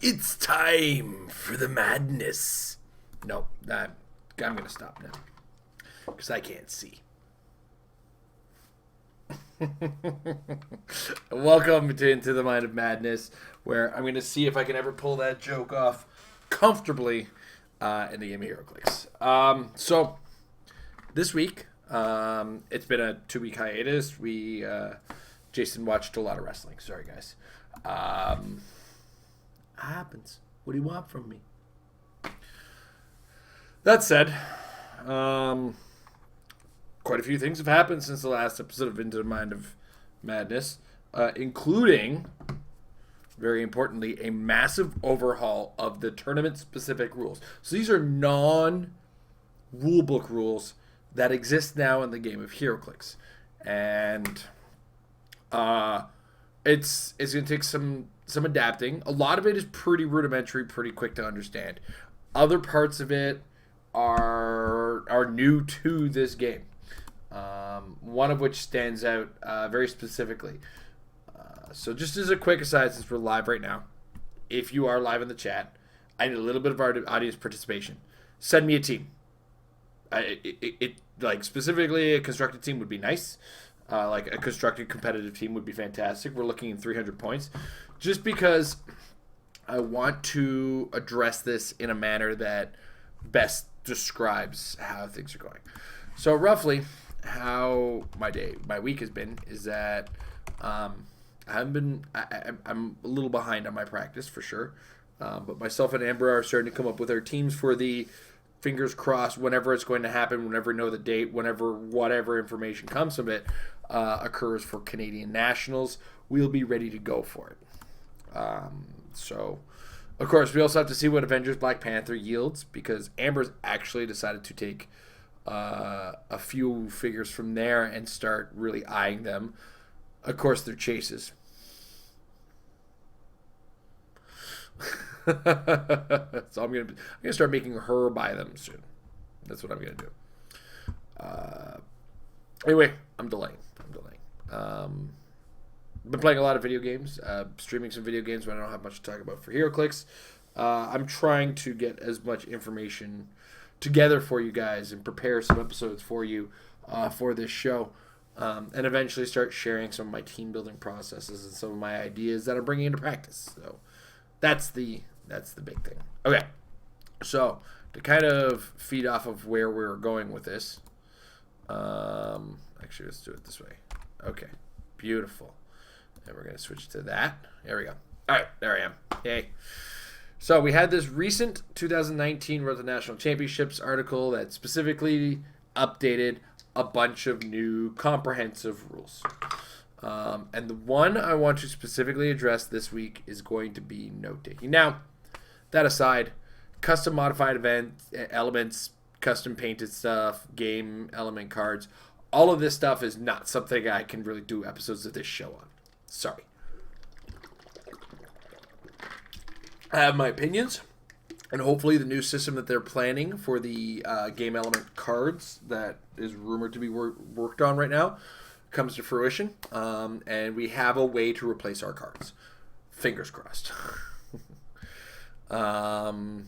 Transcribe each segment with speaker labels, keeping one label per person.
Speaker 1: It's time for the madness. No, I'm going to stop now because I can't see. Welcome to Into the Mind of Madness, where I'm going to see if I can ever pull that joke off comfortably in the game of Heroclix. So, this week, it's been a 2-week hiatus. Jason watched a lot of wrestling. Sorry, guys. Happens. What do you want from me? That said, quite a few things have happened since the last episode of Into the Mind of Madness, including, very importantly, a massive overhaul of the tournament-specific rules. So these are non-rulebook rules that exist now in the game of Heroclix. And it's going to take some adapting. A lot of it is pretty rudimentary, pretty quick to understand. Other parts of it are new to this game. One of which stands out very specifically. So just as a quick aside, since we're live right now, if you are live in the chat, I need a little bit of our audience participation. Send me a team. Like specifically a constructed team would be nice. Like a constructed competitive team would be fantastic. We're looking at 300 points. Just because I want to address this in a manner that best describes how things are going. So roughly, how my week has been is that I'm a little behind on my practice for sure, but myself and Amber are starting to come up with our teams for the fingers crossed whenever it's going to happen, whenever we know the date, whenever whatever information comes from it occurs for Canadian Nationals, we'll be ready to go for it. So, of course, we also have to see what Avengers Black Panther yields, because Amber's actually decided to take a few figures from there and start really eyeing them. Of course, they're chases. So I'm gonna start making her buy them soon. That's what I'm gonna do. Anyway, I'm delaying. Been playing a lot of video games, streaming some video games, but I don't have much to talk about for Heroclix. I'm trying to get as much information together for you guys and prepare some episodes for you for this show, and eventually start sharing some of my team building processes and some of my ideas that I'm bringing into practice. So that's the big thing. Okay, so to kind of feed off of where we're going with this, actually let's do it this way. Okay, beautiful. And we're going to switch to that. There we go. All right, there I am. Yay. So we had this recent 2019 Road to National Championships article that specifically updated a bunch of new comprehensive rules. And the one I want to specifically address this week is going to be note-taking. Now, that aside, custom modified elements, custom painted stuff, game element cards, all of this stuff is not something I can really do episodes of this show on. Sorry. I have my opinions, and hopefully the new system that they're planning for the game element cards that is rumored to be worked on right now comes to fruition, and we have a way to replace our cards. Fingers crossed. The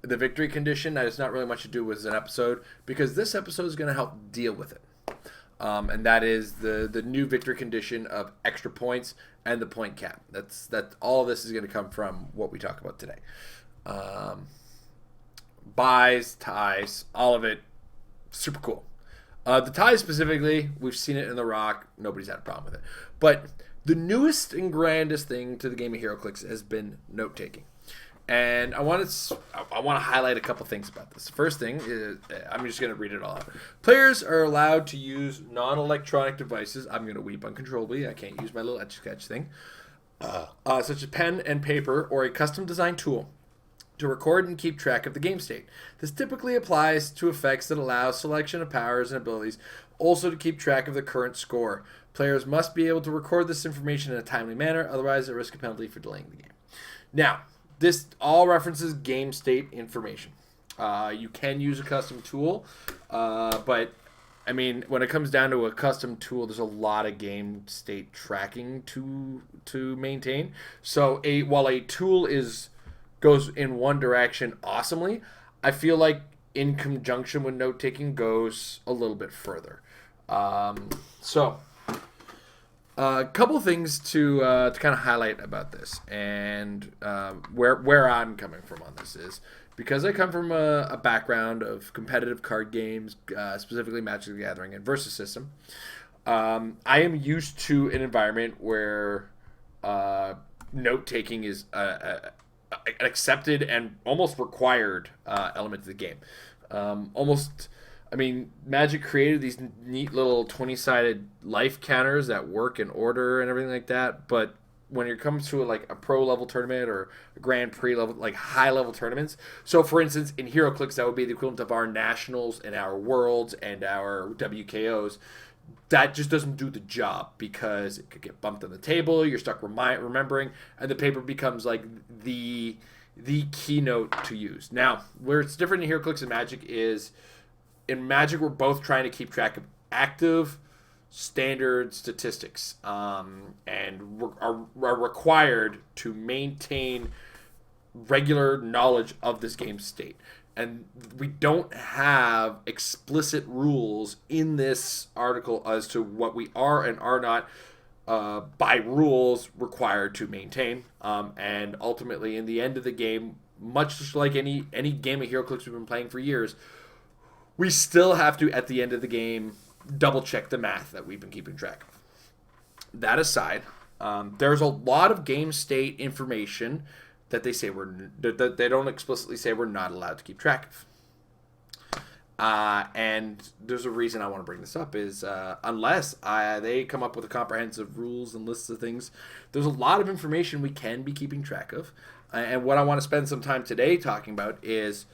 Speaker 1: victory condition, that has not really much to do with an episode, because this episode is going to help deal with it. And that is the new victory condition of extra points and the point cap. That all of this is going to come from what we talk about today. Buys, ties, all of it, super cool. The ties specifically, we've seen it in The Rock. Nobody's had a problem with it. But the newest and grandest thing to the game of Heroclix has been note-taking. And I want to highlight a couple things about this. The first thing is, I'm just going to read it all out. Players are allowed to use non-electronic devices. I'm going to weep uncontrollably. I can't use my little etch-a-sketch thing. Such as pen and paper or a custom-designed tool to record and keep track of the game state. This typically applies to effects that allow selection of powers and abilities, also to keep track of the current score. Players must be able to record this information in a timely manner, otherwise they risk a penalty for delaying the game. Now, this all references game state information. You can use a custom tool, but I mean, when it comes down to a custom tool, there's a lot of game state tracking to maintain. So while a tool is goes in one direction awesomely. I feel like in conjunction with note taking goes a little bit further. So a couple things to kind of highlight about this, and where I'm coming from on this is because I come from a background of competitive card games, specifically Magic the Gathering and Versus System. I am used to an environment where note taking is an accepted and almost required element of the game. Almost, I mean, Magic created these neat little 20-sided life counters that work in order and everything like that. But when it comes to like a pro level tournament or a Grand Prix level, like high level tournaments. So, for instance, in HeroClix, that would be the equivalent of our nationals and our worlds and our WKOs. That just doesn't do the job because it could get bumped on the table. You're stuck remembering, and the paper becomes like the keynote to use. Now, where it's different in HeroClix and Magic is in Magic we're both trying to keep track of active standard statistics, and are required to maintain regular knowledge of this game's state. And we don't have explicit rules in this article as to what we are and are not by rules required to maintain. And ultimately, in the end of the game, much like any game of HeroClix we've been playing for years, we still have to, at the end of the game, double check the math that we've been keeping track of. That aside, there's a lot of game state information that they say that they don't explicitly say we're not allowed to keep track of. And there's a reason I want to bring this up is unless they come up with a comprehensive rules and lists of things, there's a lot of information we can be keeping track of. And what I want to spend some time today talking about is,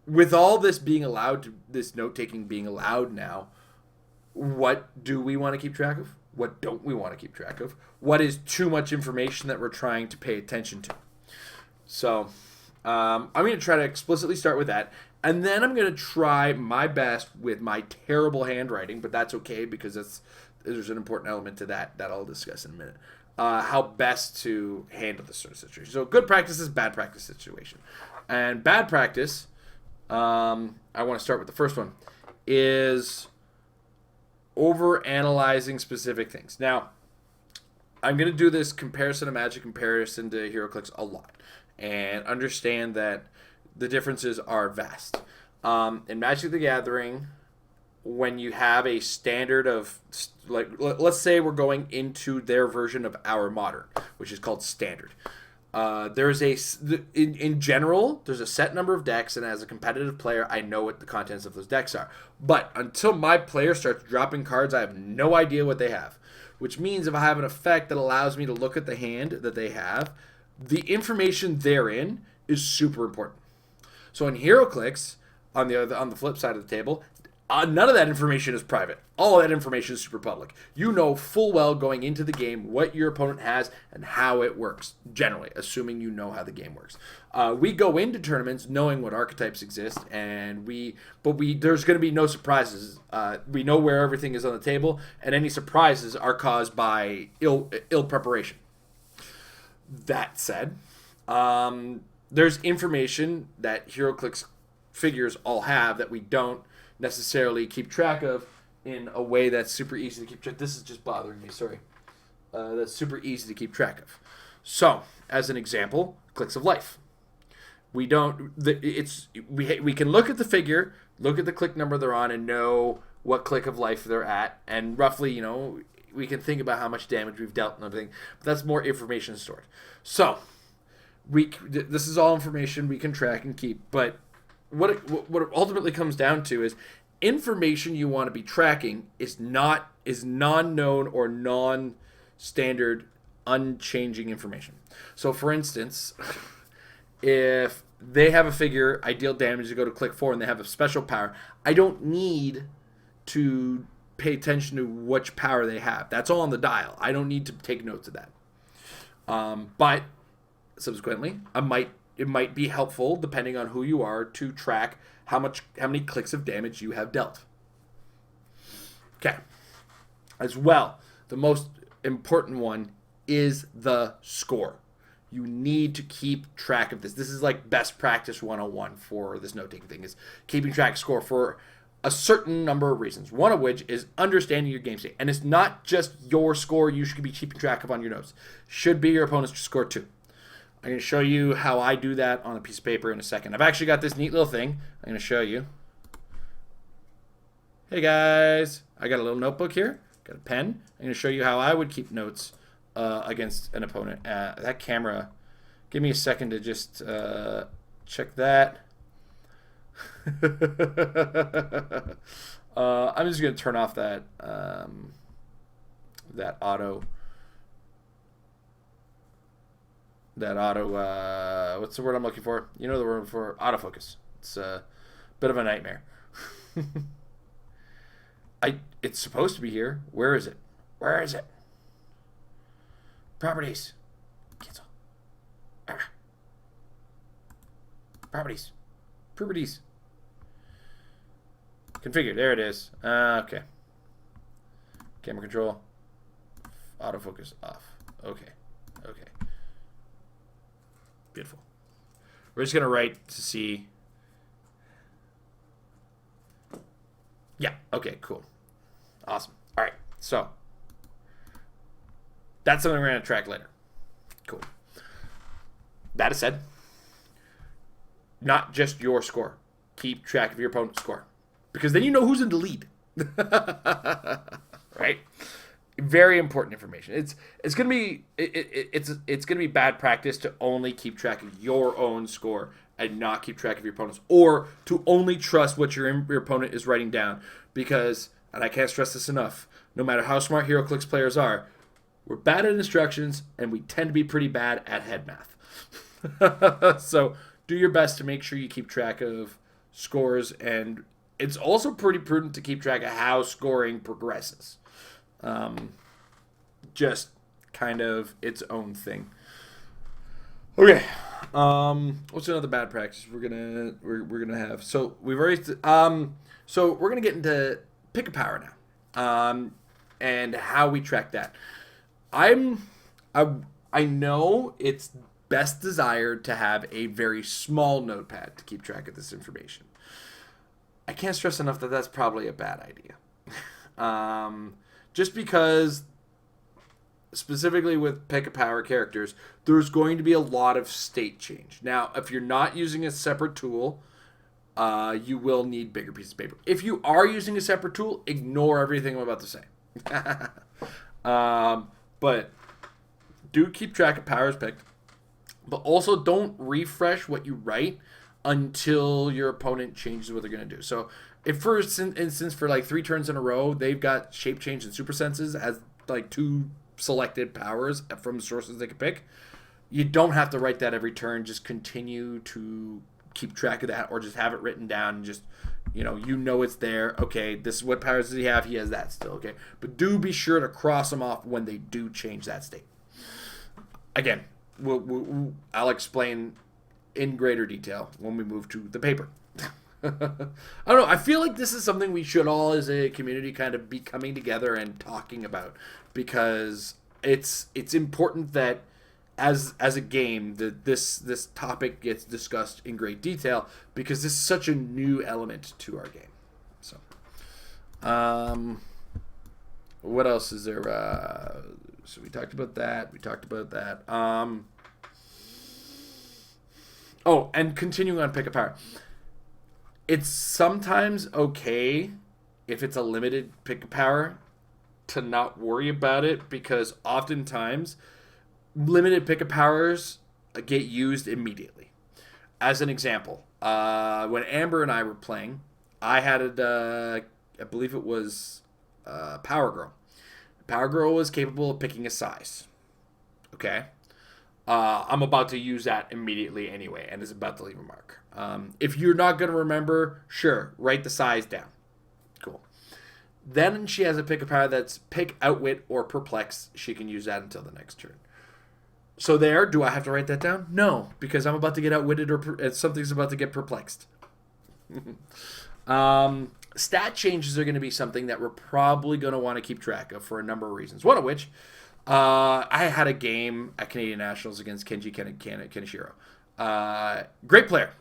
Speaker 1: with all this being allowed, this note taking being allowed now, what do we want to keep track of? What don't we want to keep track of? What is too much information that we're trying to pay attention to? So I'm going to try to explicitly start with that. And then I'm going to try my best with my terrible handwriting, but that's okay because there's an important element to that I'll discuss in a minute. How best to handle this sort of situation. So good practice is bad practice situation. And bad practice, I want to start with the first one, is over analyzing specific things. Now, I'm going to do this comparison of Magic, comparison to HeroClix a lot, and understand that the differences are vast. In Magic the Gathering, when you have a standard of, like, let's say we're going into their version of our Modern, which is called Standard. In general, there's a set number of decks, and as a competitive player, I know what the contents of those decks are. But until my player starts dropping cards, I have no idea what they have. Which means if I have an effect that allows me to look at the hand that they have, the information therein is super important. So in HeroClix, on the flip side of the table, none of that information is private. All of that information is super public. You know full well going into the game what your opponent has and how it works, generally, assuming you know how the game works. We go into tournaments knowing what archetypes exist, and there's going to be no surprises. We know where everything is on the table, and any surprises are caused by ill preparation. That said, there's information that HeroClix figures all have that we don't necessarily keep track of in a way that's super easy to keep track. This is just bothering me, sorry. That's super easy to keep track of. So, as an example, clicks of life. We can look at the figure, look at the click number they're on, and know what click of life they're at, and roughly, we can think about how much damage we've dealt and everything. But that's more information stored. So, this is all information we can track and keep, but what it ultimately comes down to is information you want to be tracking is non-known or non-standard, unchanging information. So, for instance, if they have a figure, I deal damage to go to click 4, and they have a special power, I don't need to pay attention to which power they have. That's all on the dial. I don't need to take notes of that. But subsequently, it might be helpful, depending on who you are, to track how many clicks of damage you have dealt. Okay. As well, the most important one is the score. You need to keep track of this. This is like best practice 101 for this note-taking thing, is keeping track of score for a certain number of reasons. One of which is understanding your game state. And it's not just your score you should be keeping track of on your notes. Should be your opponent's score too. I'm going to show you how I do that on a piece of paper in a second. I've actually got this neat little thing I'm going to show you. Hey guys, I got a little notebook here, got a pen. I'm going to show you how I would keep notes against an opponent. That camera, give me a second to just check that. I'm just going to turn off that that auto what's the word I'm looking for? You know the word for autofocus. It's a bit of a nightmare. It's supposed to be here. Where is it? Where is it? Properties. Cancel. Properties. Properties. Configure. There it is. Okay. Camera control. Autofocus off. Okay. Okay. Beautiful. We're just going to write to see. Yeah. Okay, cool. Awesome. All right. So that's something we're going to track later. Cool. That is said, not just your score. Keep track of your opponent's score, because then you know who's in the lead. Right? Very important information. It's gonna be it's gonna be bad practice to only keep track of your own score and not keep track of your opponent's, or to only trust what your opponent is writing down. Because, and I can't stress this enough, no matter how smart Heroclix players are, we're bad at instructions and we tend to be pretty bad at head math. So do your best to make sure you keep track of scores, and it's also pretty prudent to keep track of how scoring progresses. Just kind of its own thing. Okay. What's another bad practice we're gonna have? So we've already so we're gonna get into pick a power now, and how we track that. I know it's best desired to have a very small notepad to keep track of this information. I can't stress enough that that's probably a bad idea. Just because, specifically with pick a power characters, there's going to be a lot of state change. Now, if you're not using a separate tool, you will need bigger pieces of paper. If you are using a separate tool, ignore everything I'm about to say. But do keep track of powers picked. But also don't refresh what you write until your opponent changes what they're going to do. So if, for instance, for like 3 turns in a row, they've got shape change and super senses as like 2 selected powers from sources they can pick, you don't have to write that every turn. Just continue to keep track of that, or just have it written down and just, you know it's there. Okay, this is what powers does he have? He has that still. Okay, but do be sure to cross them off when they do change that state. Again, I'll explain in greater detail when we move to the paper. I don't know. I feel like this is something we should all, as a community, kind of be coming together and talking about, because it's important that as a game that this topic gets discussed in great detail, because this is such a new element to our game. So, what else is there? So we talked about that. Oh, and continuing on pick a power. It's sometimes okay if it's a limited pick a power to not worry about it, because oftentimes limited pick a powers get used immediately. As an example, when Amber and I were playing, I had I believe it was Power Girl. Power Girl was capable of picking a size. Okay? I'm about to use that immediately anyway, and is about to leave a mark. If you're not going to remember, sure, write the size down. Cool. Then she has a pick a power that's pick, outwit, or perplex. She can use that until the next turn. So there, do I have to write that down? No, because I'm about to get outwitted, or something's about to get perplexed. Stat changes are going to be something that we're probably going to want to keep track of for a number of reasons. One of which, I had a game at Canadian Nationals against Kenji Kaneshiro. Great player,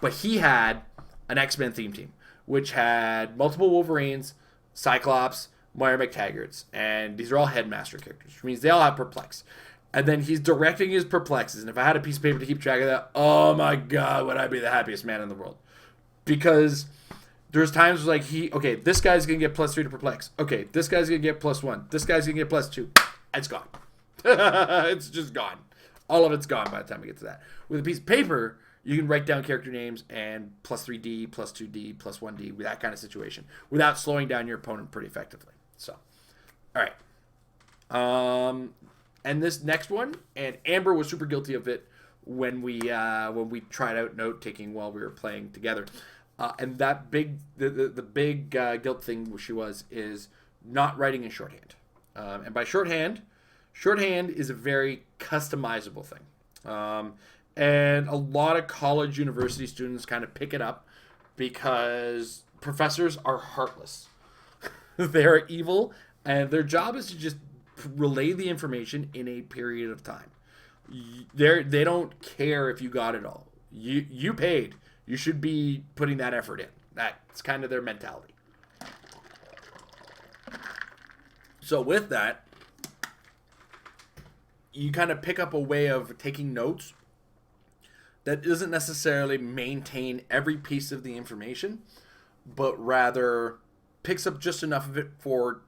Speaker 1: but he had an X-Men theme team, which had multiple Wolverines, Cyclops, Moira McTaggarts, and these are all Headmaster characters, which means they all have Perplex. And then he's directing his Perplexes, and if I had a piece of paper to keep track of that, oh my god, would I be the happiest man in the world. Because there's times like okay, this guy's going to get +3 to Perplex. Okay, this guy's going to get +1. This guy's going to get +2. It's gone. It's just gone. All of it's gone by the time we get to that. With a piece of paper, you can write down character names and +3D, +2D, +1D, with that kind of situation, without slowing down your opponent pretty effectively. So, all right. And this next one, and Amber was super guilty of it when we tried out note taking while we were playing together. And that the big guilt thing is not writing in shorthand. And by shorthand is a very customizable thing. And a lot of college university students kind of pick it up because professors are heartless. They are evil, and their job is to just relay the information in a period of time. They don't care if you got it all. You paid. You should be putting that effort in. That's kind of their mentality. So with that, you kind of pick up a way of taking notes that doesn't necessarily maintain every piece of the information, but rather picks up just enough of it for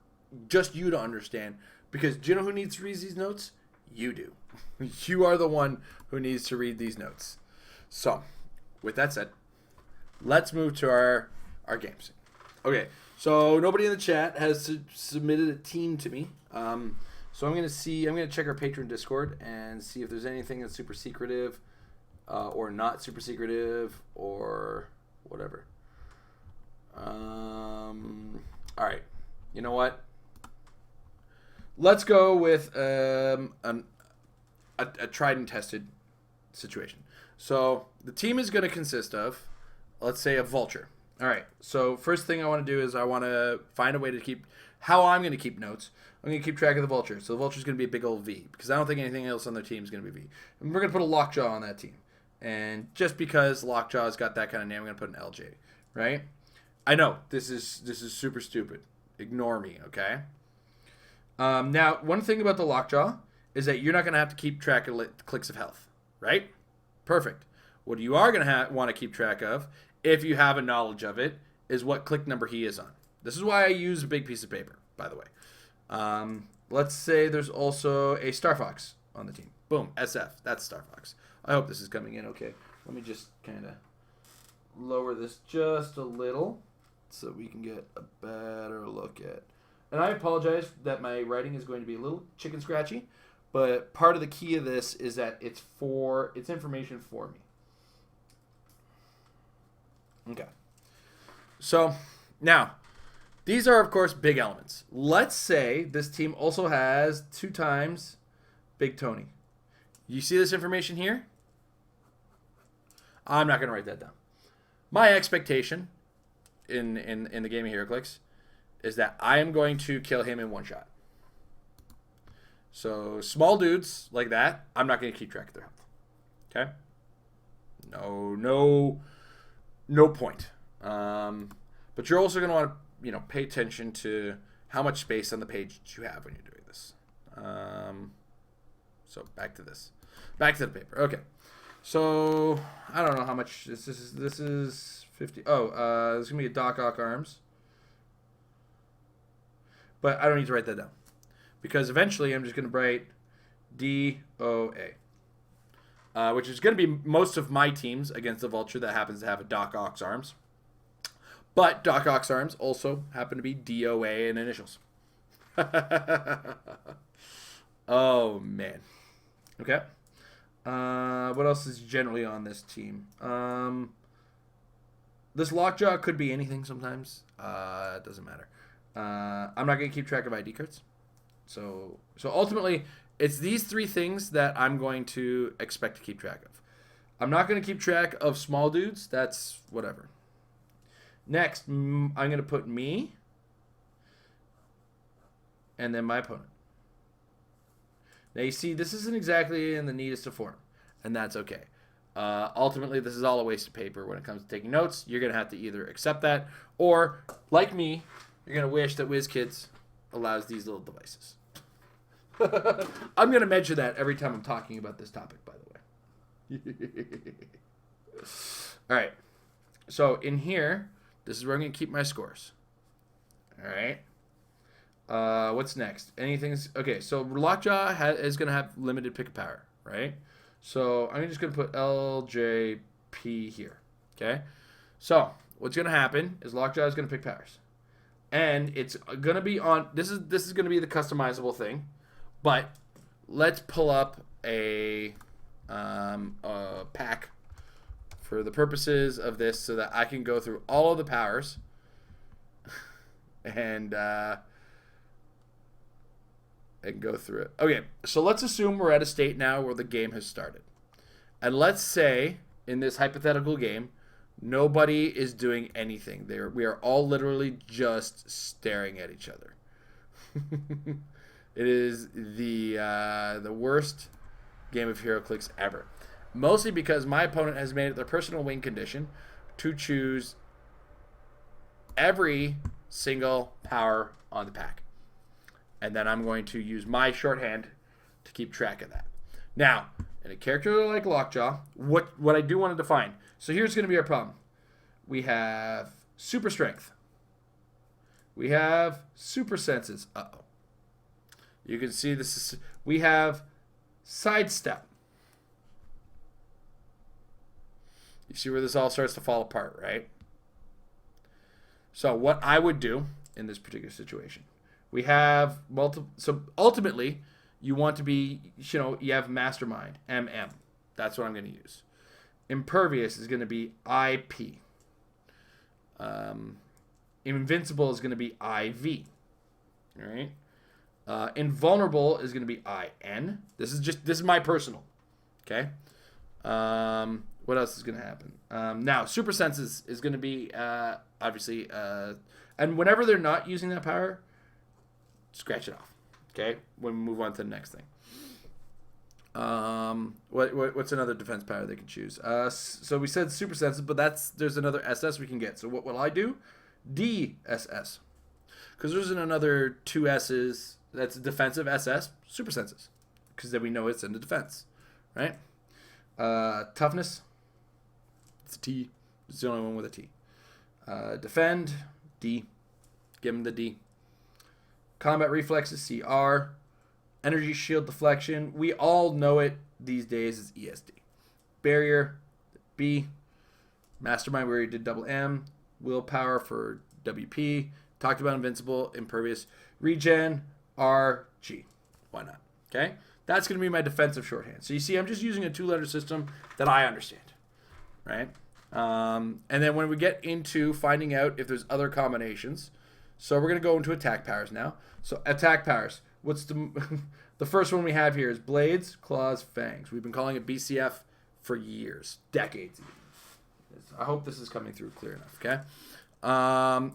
Speaker 1: just you to understand. Because do you know who needs to read these notes? You do. You are the one who needs to read these notes. So, with that said, let's move to our games. Okay, so nobody in the chat has submitted a team to me. So I'm gonna check our Patreon Discord and see if there's anything that's super secretive, or not super secretive, or whatever. All right, you know what? Let's go with a tried and tested situation. So the team is going to consist of, let's say, a vulture. All right. So first thing I want to do is I want to find a way to keep how I'm going to keep notes. I'm going to keep track of the vulture. So the vulture is going to be a big old V because I don't think anything else on their team is going to be V. And we're going to put a lockjaw on that team. And just because lockjaw's got that kind of name, I'm going to put an LJ. Right? I know this is super stupid. Ignore me. Okay. Now, one thing about the lockjaw is that you're not going to have to keep track of clicks of health, right? Perfect. What you are going to want to keep track of, if you have a knowledge of it, is what click number he is on. This is why I use a big piece of paper, by the way. Let's say there's also a Star Fox on the team. Boom, SF. That's Star Fox. I hope this is coming in okay. Let me just kind of lower this just a little so we can get a better look at. And I apologize that my writing is going to be a little chicken scratchy, but part of the key of this is that it's information for me. Okay. So, now, these are, of course, big elements. Let's say this team also has 2 times Big Tony. You see this information here? I'm not going to write that down. My expectation in the game of Heroclix is that I am going to kill him in one shot. So small dudes like that, I'm not going to keep track of their health. Okay? No point. But you're also going to want to, pay attention to how much space on the page you have when you're doing this. So back to this. Back to the paper. Okay. So I don't know how much this is. This is 50. Oh, there's gonna be a Doc Ock arms. But I don't need to write that down. Because eventually I'm just going to write DOA. Which is going to be most of my teams against the Vulture that happens to have a Doc Ock's arms. But Doc Ock's arms also happen to be DOA in initials. Oh, man. Okay. What else is generally on this team? This Lockjaw could be anything sometimes. It doesn't matter. I'm not going to keep track of ID cards. So ultimately, it's these 3 things that I'm going to expect to keep track of. I'm not going to keep track of small dudes. That's whatever. Next, I'm going to put me and then my opponent. Now you see, this isn't exactly in the neatest of form, and that's okay. Ultimately, this is all a waste of paper when it comes to taking notes. You're going to have to either accept that, or, like me, you're going to wish that WizKids allows these little devices. I'm going to mention that every time I'm talking about this topic, by the way. All right. So in here, this is where I'm going to keep my scores. All right. What's next? Anything's okay. So Lockjaw is going to have limited pick power, right? So I'm just going to put LJP here. Okay. So what's going to happen is Lockjaw is going to pick powers, and it's going to be on. This is going to be the customizable thing, but let's pull up a pack for the purposes of this, so that I can go through all of the powers and go through it. Okay, so let's assume we're at a state now where the game has started. And let's say, in this hypothetical game, nobody is doing anything. We are all literally just staring at each other. It is the worst game of Heroclix ever. Mostly because my opponent has made it their personal win condition to choose every single power on the pack. And then I'm going to use my shorthand to keep track of that. Now, in a character like Lockjaw, what I do want to define. So here's going to be our problem. We have super strength. We have super senses. Uh-oh. You can see this is, we have sidestep. You see where this all starts to fall apart, right? So what I would do in this particular situation, we have multiple. So ultimately, you want to be, you have mastermind, MM. That's what I'm going to use. Impervious is going to be IP. Invincible is going to be IV. All right. Invulnerable is going to be IN. This is my personal. Okay. What else is going to happen? Now, super senses is going to be obviously, and whenever they're not using that power, scratch it off. Okay, when we move on to the next thing. What's another defense power they can choose? So we said super senses, but there's another SS we can get. So what will I do? DSS, because there's another two S's. That's defensive SS, super senses, because then we know it's in the defense, right? Toughness. It's a T. It's the only one with a T. Defend, D. Give him the D. Combat reflexes, CR. Energy shield deflection. We all know it these days as ESD. Barrier, B. Mastermind, we already did double M. Willpower for WP. Talked about invincible, impervious. Regen, RG. Why not? Okay? That's going to be my defensive shorthand. So you see, I'm just using a two-letter system that I understand, right? And then when we get into finding out if there's other combinations, so we're going to go into attack powers now. So attack powers. What's the first one we have here is blades, claws, fangs. We've been calling it BCF for years, decades even. I hope this is coming through clear enough, okay?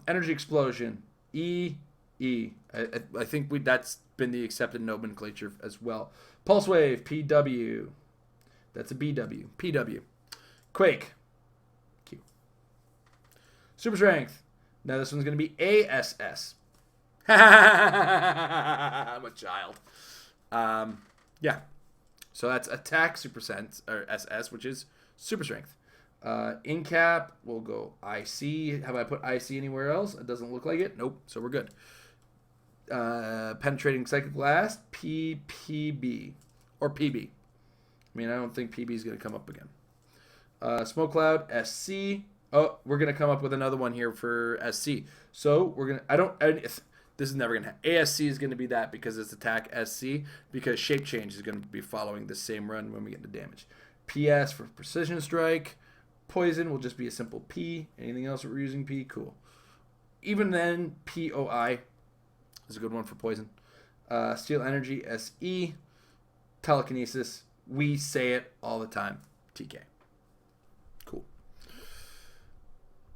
Speaker 1: Energy explosion, E. I think that's been the accepted nomenclature as well. Pulse wave, PW. That's a BW. PW. Quake, Q. Super strength. Now this one's going to be ASS. I'm a child. Yeah. So that's attack super sense, or SS, which is super strength. In cap, we'll go IC. Have I put IC anywhere else? It doesn't look like it. Nope. So we're good. Penetrating psychic blast, PPB or PB. I mean, I don't think PB is going to come up again. Smoke cloud, SC. Oh, we're going to come up with another one here for SC. So we're going to, this is never going to happen. ASC is going to be that because it's attack SC, because shape change is going to be following the same run when we get the damage. PS for precision strike. Poison will just be a simple P. Anything else that we're using P? Cool. Even then, POI is a good one for poison. Steel energy, SE. Telekinesis. We say it all the time. TK. Cool.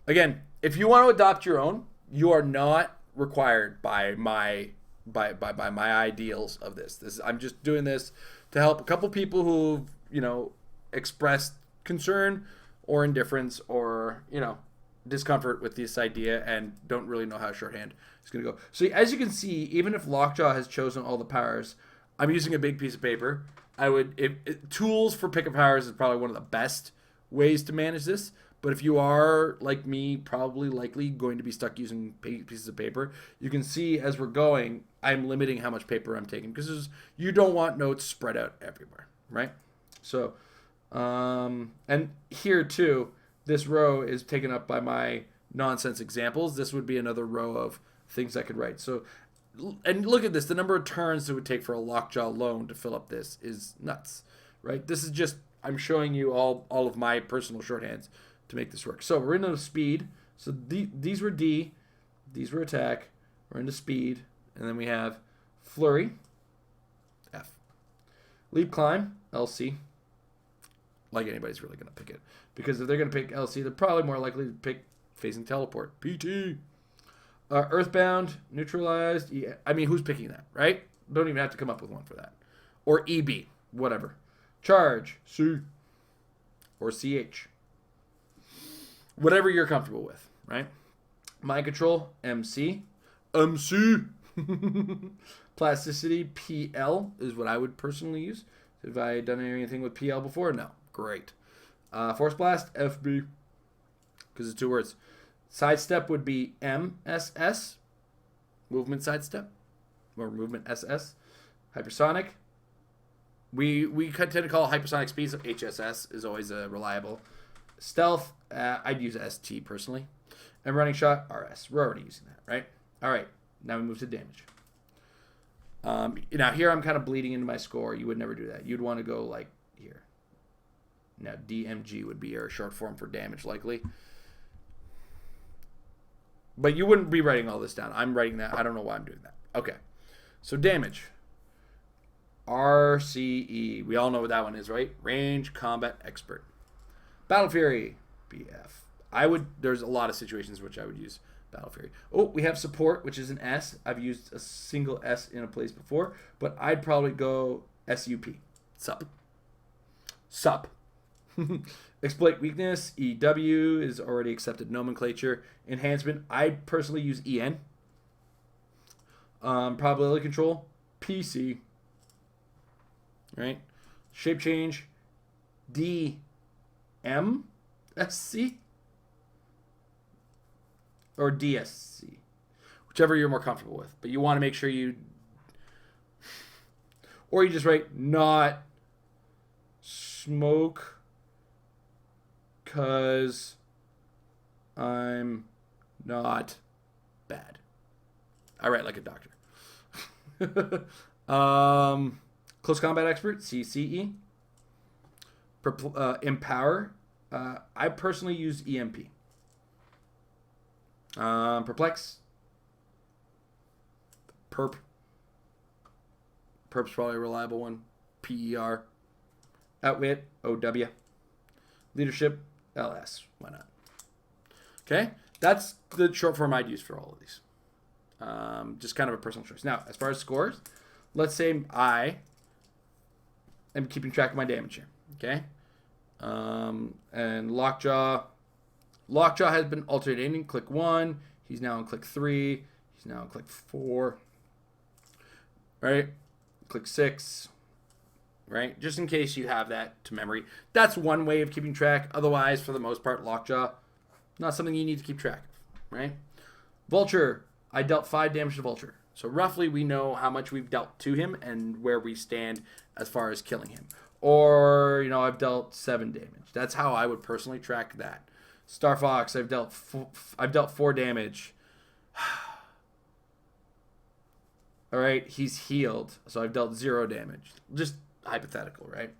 Speaker 1: Again, if you want to adopt your own, you are not required by my by my ideals of this. I'm just doing this to help a couple people who've expressed concern or indifference or discomfort with this idea and don't really know how shorthand is going to go. So as you can see, even if Lockjaw has chosen all the powers, I'm using a big piece of paper. Tools for pick of powers is probably one of the best ways to manage this. But if you are, like me, probably likely going to be stuck using pieces of paper, you can see as we're going, I'm limiting how much paper I'm taking because you don't want notes spread out everywhere, right? So, and here too, this row is taken up by my nonsense examples. This would be another row of things I could write. So, and look at this. The number of turns it would take for a Lockjaw alone to fill up this is nuts, right? This is just, I'm showing you all of my personal shorthands to make this work. So we're into speed. So these were D, these were attack. We're into speed, and then we have flurry, F. Leap climb, LC. Like anybody's really gonna pick it because if they're gonna pick LC, they're probably more likely to pick phasing teleport, PT. Earthbound, neutralized. I mean, who's picking that, right? Don't even have to come up with one for that. Or EB, whatever. Charge, C, or CH. Whatever you're comfortable with, right? Mind control, MC. Plasticity, PL is what I would personally use. Have I done anything with PL before? No. Great. Force blast, FB, because it's two words. Sidestep would be MSS, movement sidestep, or movement SS. Hypersonic. We tend to call hypersonic speed, so HSS is always reliable. Stealth, I'd use ST personally. And running shot, RS. We're already using that, right? All right, now we move to damage. Now here I'm kind of bleeding into my score. You would never do that. You'd want to go like here. Now DMG would be your short form for damage likely. But you wouldn't be writing all this down. I'm writing that. I don't know why I'm doing that. Okay, so damage. RCE. We all know what that one is, right? Range Combat Expert. Battle Fury, BF. There's a lot of situations in which I would use Battle Fury. Oh, we have support, which is an S. I've used a single S in a place before, but I'd probably go SUP. Sup. Exploit weakness, EW is already accepted nomenclature. Enhancement, I'd personally use EN. Probability control, PC. Right? Shape change, DMSC or DSC, whichever you're more comfortable with. But you want to make sure or you just write not smoke because I'm not bad. I write like a doctor. Close combat expert, CCE. Empower. I personally use EMP. Perplex. Perp's probably a reliable one. PER. Outwit. OW. Leadership. LS. Why not? Okay, that's the short form I'd use for all of these. Just kind of a personal choice. Now, as far as scores, let's say I am keeping track of my damage here. Okay, and Lockjaw has been alternating. Click 1. He's now on click 3. He's now on click 4. Right? Click 6. Right? Just in case you have that to memory. That's one way of keeping track. Otherwise, for the most part, Lockjaw, not something you need to keep track of. Right? Vulture. I dealt 5 damage to Vulture. So roughly we know how much we've dealt to him and where we stand as far as killing him. Or, I've dealt 7 damage. That's how I would personally track that. Star Fox, I've dealt 4 damage. All right, he's healed, so I've dealt 0 damage. Just hypothetical, right?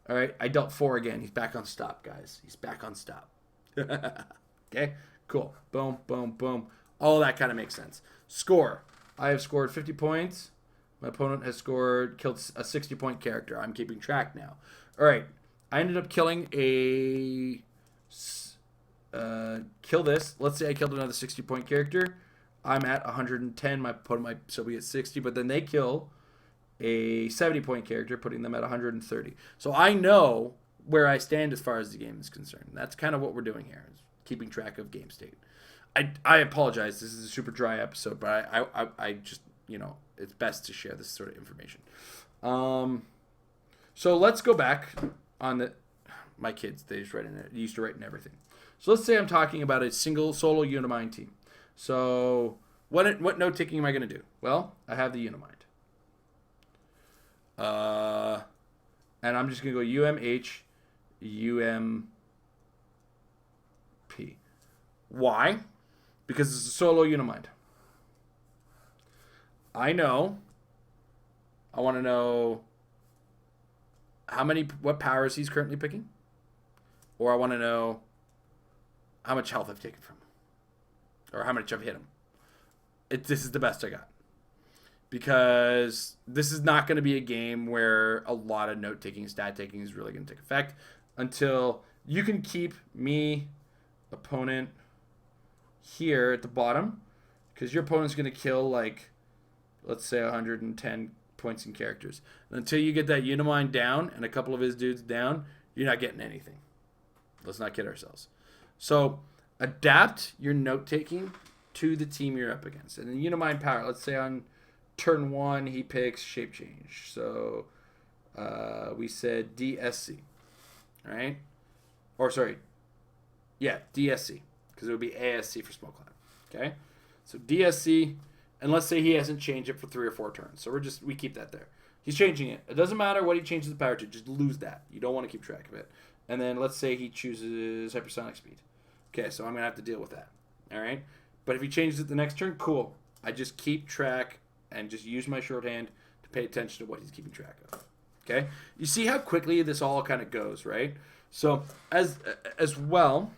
Speaker 1: All right, I dealt 4 again. He's back on stop, guys. He's back on stop. Okay, cool. Boom, boom, boom. All that kind of makes sense. Score. I have scored 50 points. My opponent has killed a 60-point character. I'm keeping track now. All right. I ended up killing kill this. Let's say I killed another 60-point character. I'm at 110. My opponent might still be at 60, but then they kill a 70-point character, putting them at 130. So I know where I stand as far as the game is concerned. That's kind of what we're doing here, is keeping track of game state. I apologize. This is a super dry episode, but I just, it's best to share this sort of information. So let's go back on my kids. They just write in it. They used to write in everything. So let's say I'm talking about a single solo Unimind team. So what note taking am I going to do? Well, I have the Unimind. And I'm just going to go UMH, UMP. Why? Because it's a solo Unimind. I want to know what powers he's currently picking. Or I want to know how much health I've taken from him. Or how much I've hit him. This is the best I got. Because this is not going to be a game where a lot of note-taking and stat-taking is really going to take effect until you can keep me, opponent, here at the bottom, because your opponent's going to kill, let's say 110 points in characters. And until you get that Unimind down and a couple of his dudes down, you're not getting anything. Let's not kid ourselves. So adapt your note-taking to the team you're up against. And then Unimind power, let's say on turn 1, he picks Shape Change. So we said DSC, right? Or sorry, yeah, DSC, because it would be ASC for Smoke Cloud. Okay, so DSC, and let's say he hasn't changed it for 3 or 4 turns. So we keep that there. He's changing it. It doesn't matter what he changes the power to. Just lose that. You don't want to keep track of it. And then let's say he chooses Hypersonic Speed. Okay, so I'm going to have to deal with that. All right? But if he changes it the next turn, cool. I just keep track and just use my shorthand to pay attention to what he's keeping track of. Okay? You see how quickly this all kind of goes, right? So as well,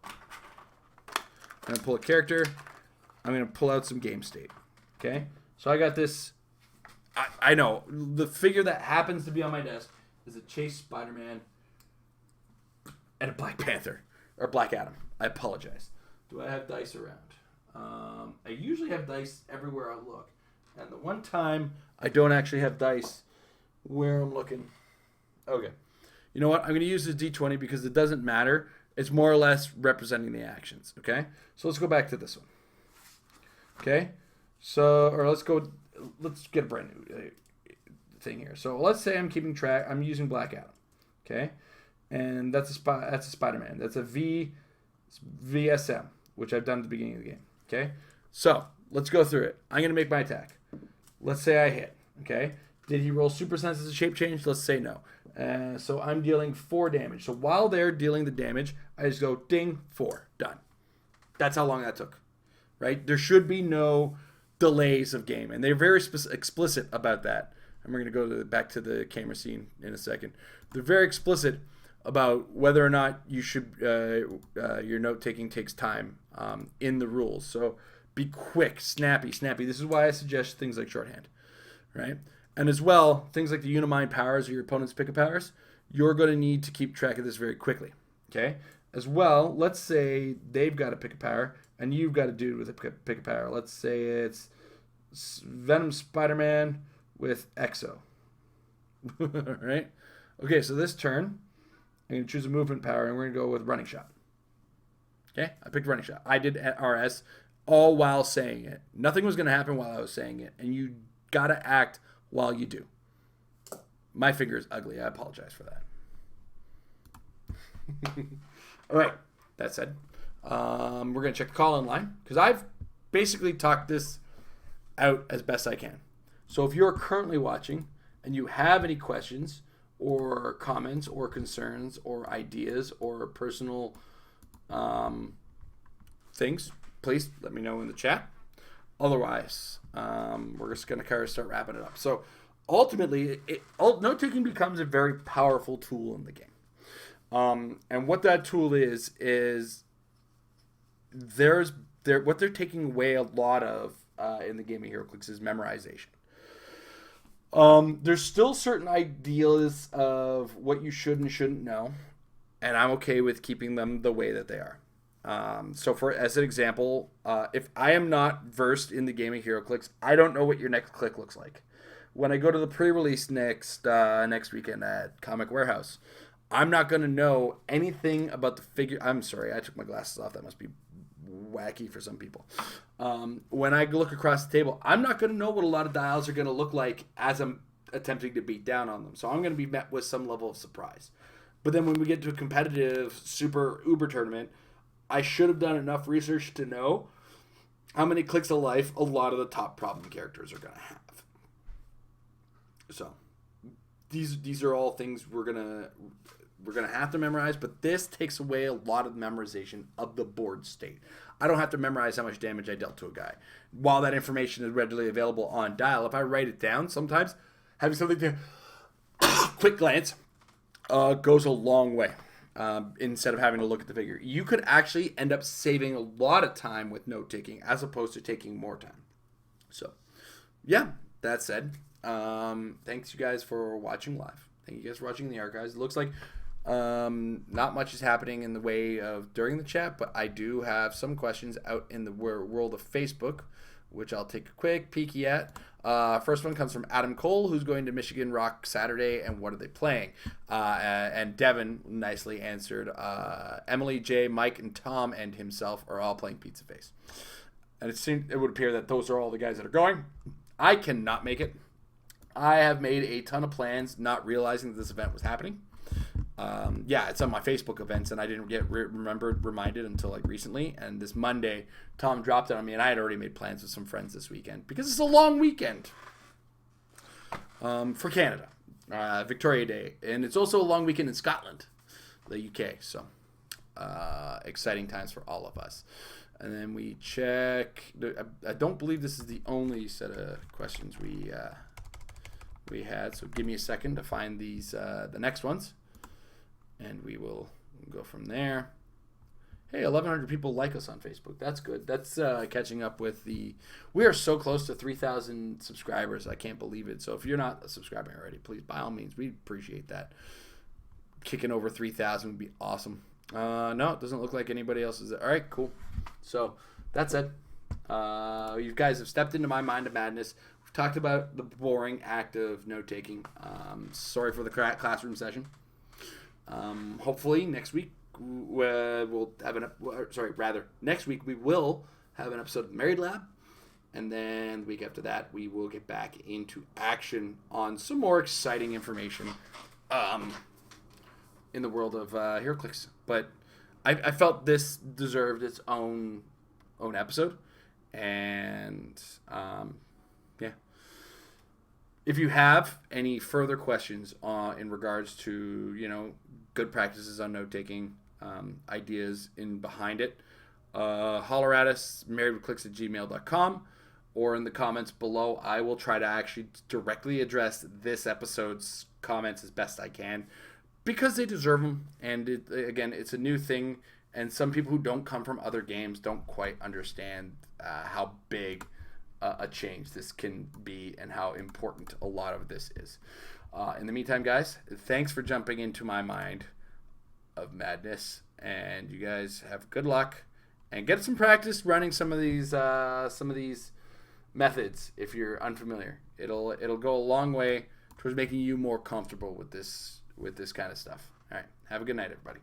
Speaker 1: I'm going to pull a character. I'm going to pull out some game state. Okay? So I got this. I know. The figure that happens to be on my desk is a Chase Spider-Man and a Black Panther. Or Black Adam. I apologize. Do I have dice around? I usually have dice everywhere I look. And the one time I don't actually have dice where I'm looking. Okay. You know what? I'm going to use this D20 because it doesn't matter. It's more or less representing the actions. Okay? So let's go back to this one. Okay? So, or let's get a brand new thing here. So let's say I'm keeping track. I'm using Black Adam. Okay? And that's a Spider-Man. That's a VSM, which I've done at the beginning of the game. Okay? So, let's go through it. I'm going to make my attack. Let's say I hit. Okay? Did he roll Super Sense as a shape change? Let's say no. So, I'm dealing 4 damage. So, while they're dealing the damage, I just go ding, 4. Done. That's how long that took. Right? There should be no delays of game. And they're very explicit about that. And we're going to go back to the camera scene in a second. They're very explicit about whether or not you should your note taking takes time in the rules. So be quick, snappy. This is why I suggest things like shorthand, right? And as well, things like the Unimind powers or your opponent's pick of powers, you're going to need to keep track of this very quickly, okay? As well, let's say they've got a pick of power and you've got a dude with a pick of power. Let's say it's Venom Spider-Man with Exo, right? Okay, so this turn, I'm going to choose a movement power, and we're going to go with Running Shot. Okay? I picked Running Shot. I did RS all while saying it. Nothing was going to happen while I was saying it, and you got to act while you do. My finger is ugly. I apologize for that. All right. That said, we're going to check the call-in line, because I've basically talked this out as best I can. So if you're currently watching and you have any questions or comments or concerns or ideas or personal things, please let me know in the chat. Otherwise, we're just going to kind of start wrapping it up. So ultimately, note-taking becomes a very powerful tool in the game. And what that tool is what they're taking away a lot of in the game of Heroclix is memorization. There's still certain ideas of what you should and shouldn't know, and I'm okay with keeping them the way that they are.
Speaker 2: So for as an example, if I am not versed in the game of Heroclix, I don't know what your next click looks like. When I go to the pre-release next weekend at Comic Warehouse, I'm not going to know anything about the figure. I'm sorry, I took my glasses off. That must be wacky for some people. When I look across the table, I'm not going to know what a lot of dials are going to look like as I'm attempting to beat down on them. So I'm going to be met with some level of surprise. But then when we get to a competitive super uber tournament, I should have done enough research to know how many clicks of life a lot of the top problem characters are going to have. So these are all things we're gonna have to memorize, but this takes away a lot of the memorization of the board state. I don't have to memorize how much damage I dealt to a guy. While that information is readily available on dial, if I write it down, sometimes having something to quick glance goes a long way. Instead of having to look at the figure, you could actually end up saving a lot of time with note taking as opposed to taking more time. So, yeah, that said, thanks you guys for watching live. Thank you guys for watching the archives. It looks like not much is happening in the way of during the chat, but I do have some questions out in the world of Facebook, which I'll take a quick peek at. First one comes from Adam Cole, who's going to Michigan Rock Saturday, and what are they playing? And Devin nicely answered, Emily, Jay, Mike, and Tom, and himself are all playing Pizza Face. And it would appear that those are all the guys that are going. I cannot make it. I have made a ton of plans, not realizing that this event was happening. Yeah, it's on my Facebook events, and I didn't get reminded until like recently. And this Monday, Tom dropped it on me, and I had already made plans with some friends this weekend because it's a long weekend for Canada, Victoria Day, and it's also a long weekend in Scotland, the UK. So exciting times for all of us. And then we check. I don't believe this is the only set of questions we had. So give me a second to find these the next ones. And we will go from there. Hey, 1,100 people like us on Facebook. That's good. That's catching up with the... We are so close to 3,000 subscribers. I can't believe it. So if you're not subscribing already, please, by all means, we appreciate that. Kicking over 3,000 would be awesome. No, it doesn't look like anybody else is... All right, cool. So that's it. You guys have stepped into my mind of madness. We've talked about the boring act of note-taking. Sorry for the classroom session. Hopefully next week we'll have next week we will have an episode of Married Lab, and then the week after that we will get back into action on some more exciting information in the world of Heroclix. But I felt this deserved its own episode, and yeah. If you have any further questions in regards to, good practices on note-taking, ideas in behind it, holler at us, marriedwithclicks@gmail.com, or in the comments below. I will try to actually directly address this episode's comments as best I can, because they deserve them. And again, it's a new thing, and some people who don't come from other games don't quite understand how big a change this can be and how important a lot of this is. In the meantime, guys, thanks for jumping into my mind of madness, and you guys have good luck and get some practice running some of these methods. If you're unfamiliar, it'll go a long way towards making you more comfortable with this kind of stuff. All right, have a good night, everybody.